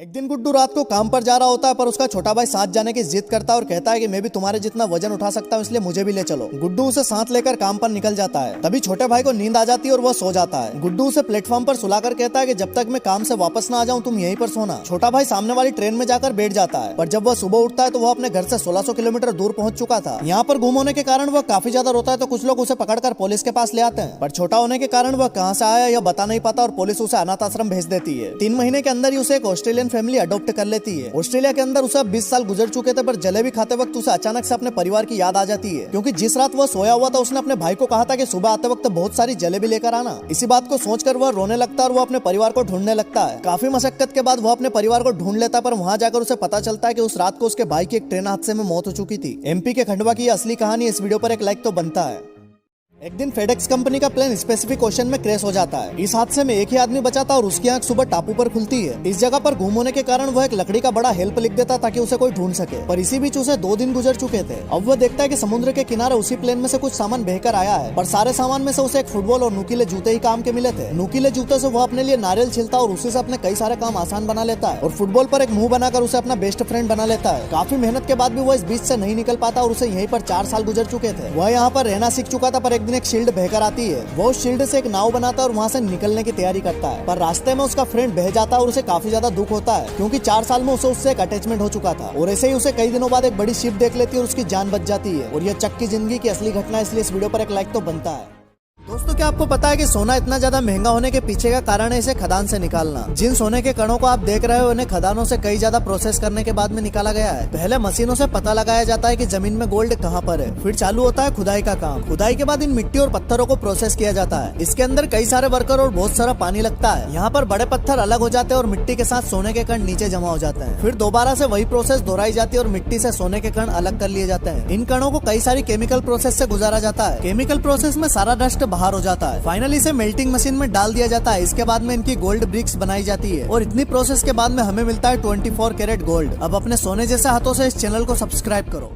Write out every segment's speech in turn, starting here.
एक दिन गुड्डू रात को काम पर जा रहा होता है, पर उसका छोटा भाई साथ जाने की जिद करता है और कहता है कि मैं भी तुम्हारे जितना वजन उठा सकता हूँ, इसलिए मुझे भी ले चलो। गुड्डू उसे साथ लेकर काम पर निकल जाता है। तभी छोटे भाई को नींद आ जाती है और वह सो जाता है। गुड्डू उसे प्लेटफॉर्म पर सुलाकर कहता है कि जब तक मैं काम से वापस ना आ जाऊं तुम यहीं पर सोना। छोटा भाई सामने वाली ट्रेन में जाकर बैठ जाता है, पर जब वह सुबह उठता है तो वह अपने घर से 1600 किलोमीटर दूर पहुंच चुका था। यहाँ पर गुम होने के कारण वह काफी ज्यादा रोता है, तो कुछ लोग उसे पकड़कर पुलिस के पास ले आते हैं, पर छोटा होने के कारण वह कहाँ से आया यह बता नहीं पाता और पुलिस उसे अनाथ आश्रम भेज देती है। 3 महीने के अंदर ही उसे एक ऑस्ट्रेलियन फैमिली अडॉप्ट कर लेती है। ऑस्ट्रेलिया के अंदर उसे 20 साल गुजर चुके थे, पर जलेबी खाते वक्त उसे अचानक से अपने परिवार की याद आ जाती है, क्योंकि जिस रात वह सोया हुआ था उसने अपने भाई को कहा था कि सुबह आते वक्त बहुत सारी जलेबी लेकर आना। इसी बात को सोचकर वह रोने लगता है और वह अपने परिवार को ढूंढने लगता है। काफी मशक्कत के बाद वह अपने परिवार को ढूंढ लेता है, पर वहां जाकर उसे पता चलता है कि उस रात को उसके भाई की एक ट्रेन हादसे में मौत हो चुकी थी। एमपी के खंडवा की असली कहानी। इस वीडियो पर एक लाइक तो बनता है। एक दिन फेडेक्स कंपनी का प्लेन स्पेसिफिक ओशन में क्रैश हो जाता है। इस हादसे में एक ही आदमी बचा था और उसकी आंख सुबह टापू पर खुलती है। इस जगह पर गुम होने के कारण वह एक लकड़ी का बड़ा हेल्प लिख देता ताकि उसे कोई ढूंढ सके, पर इसी बीच उसे 2 दिन गुजर चुके थे। अब वह देखता है कि समुद्र के किनारे उसी प्लेन में से कुछ सामान बहकर आया है, पर सारे सामान में से उसे एक फुटबॉल और नुकीले जूते ही काम के मिले थे। नुकीले जूते से वह अपने लिए नारियल छिलता और उसी से अपने कई सारे काम आसान बना लेता है, और फुटबॉल पर एक मुंह बनाकर उसे अपना बेस्ट फ्रेंड बना लेता है। काफी मेहनत के बाद भी वह इस बीच से नहीं निकल पाता और उसे यहीं पर 4 साल गुजर चुके थे। वह यहाँ पर रहना सीख चुका था, पर एक दिन एक शील्ड बहकर आती है। वो उस शील्ड से एक नाव बनाता है और वहाँ से निकलने की तैयारी करता है, पर रास्ते में उसका फ्रेंड बह जाता है और उसे काफी ज्यादा दुख होता है, क्योंकि 4 साल में उसे उससे एक अटैचमेंट हो चुका था। और ऐसे ही उसे कई दिनों बाद एक बड़ी शिप देख लेती है और उसकी जान बच जाती है। और यह चक की जिंदगी की असली घटना है, इसलिए इस वीडियो पर एक लाइक तो बनता है। दोस्तों, क्या आपको पता है कि सोना इतना ज्यादा महंगा होने के पीछे का कारण है इसे खदान से निकालना। जिन सोने के कणों को आप देख रहे हो उन्हें खदानों से कई ज्यादा प्रोसेस करने के बाद में निकाला गया है। पहले मशीनों से पता लगाया जाता है कि जमीन में गोल्ड कहाँ पर है, फिर चालू होता है खुदाई का काम। खुदाई के बाद इन मिट्टी और पत्थरों को प्रोसेस किया जाता है। इसके अंदर कई सारे वर्कर और बहुत सारा पानी लगता है। यहाँ पर बड़े पत्थर अलग हो जाते हैं और मिट्टी के साथ सोने के कण नीचे जमा हो जाते हैं। फिर दोबारा से वही प्रोसेस दोहराई जाती है और मिट्टी से सोने के कण अलग कर लिए जाते हैं। इन कणों को कई सारी केमिकल प्रोसेस से गुजारा जाता है। केमिकल प्रोसेस में सारा डस्ट बाहर हो जाता है। फाइनली इसे मेल्टिंग मशीन में डाल दिया जाता है। इसके बाद में इनकी गोल्ड ब्रिक्स बनाई जाती है और इतनी प्रोसेस के बाद में हमें मिलता है 24 कैरेट गोल्ड। अब अपने सोने जैसे हाथों से इस चैनल को सब्सक्राइब करो।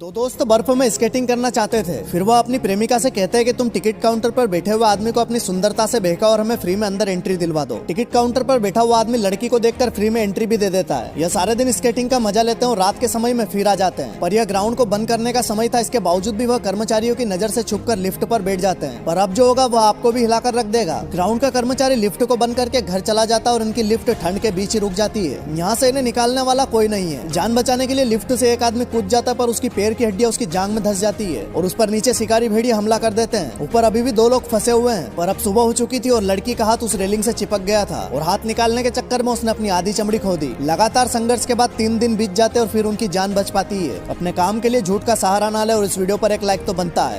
2 दोस्त बर्फ में स्केटिंग करना चाहते थे। फिर वह अपनी प्रेमिका से कहते हैं कि तुम टिकट काउंटर पर बैठे हुए आदमी को अपनी सुंदरता से बहकाओ और हमें फ्री में अंदर एंट्री दिलवा दो। टिकट काउंटर पर बैठा हुआ आदमी लड़की को देखकर फ्री में एंट्री भी दे देता है। यह सारे दिन स्केटिंग का मजा लेते हैं और रात के समय में फिर आ जाते हैं, पर यह ग्राउंड को बंद करने का समय था। इसके बावजूद भी वह कर्मचारियों की नजर से छुपकर लिफ्ट पर बैठ जाते हैं, पर अब जो होगा वह आपको भी हिलाकर रख देगा। ग्राउंड का कर्मचारी लिफ्ट को बंद करके घर चला जाता है और उनकी लिफ्ट ठंड के बीच ही रुक जाती है। यहाँ से इन्हें निकालने वाला कोई नहीं है। जान बचाने के लिए लिफ्ट से एक आदमी कूद जाता है, पर उसकी पैर की हड्डियां उसकी जांघ में धंस जाती है और उस पर नीचे शिकारी भेड़िया हमला कर देते हैं। ऊपर अभी भी 2 लोग फंसे हुए हैं, पर अब सुबह हो चुकी थी और लड़की का हाथ उस रेलिंग से चिपक गया था और हाथ निकालने के चक्कर में उसने अपनी आधी चमड़ी खो दी। लगातार संघर्ष के बाद 3 दिन बीत जाते और फिर उनकी जान बच पाती है। अपने काम के लिए झूठ का सहारा ना ले और इस वीडियो पर एक लाइक तो बनता है।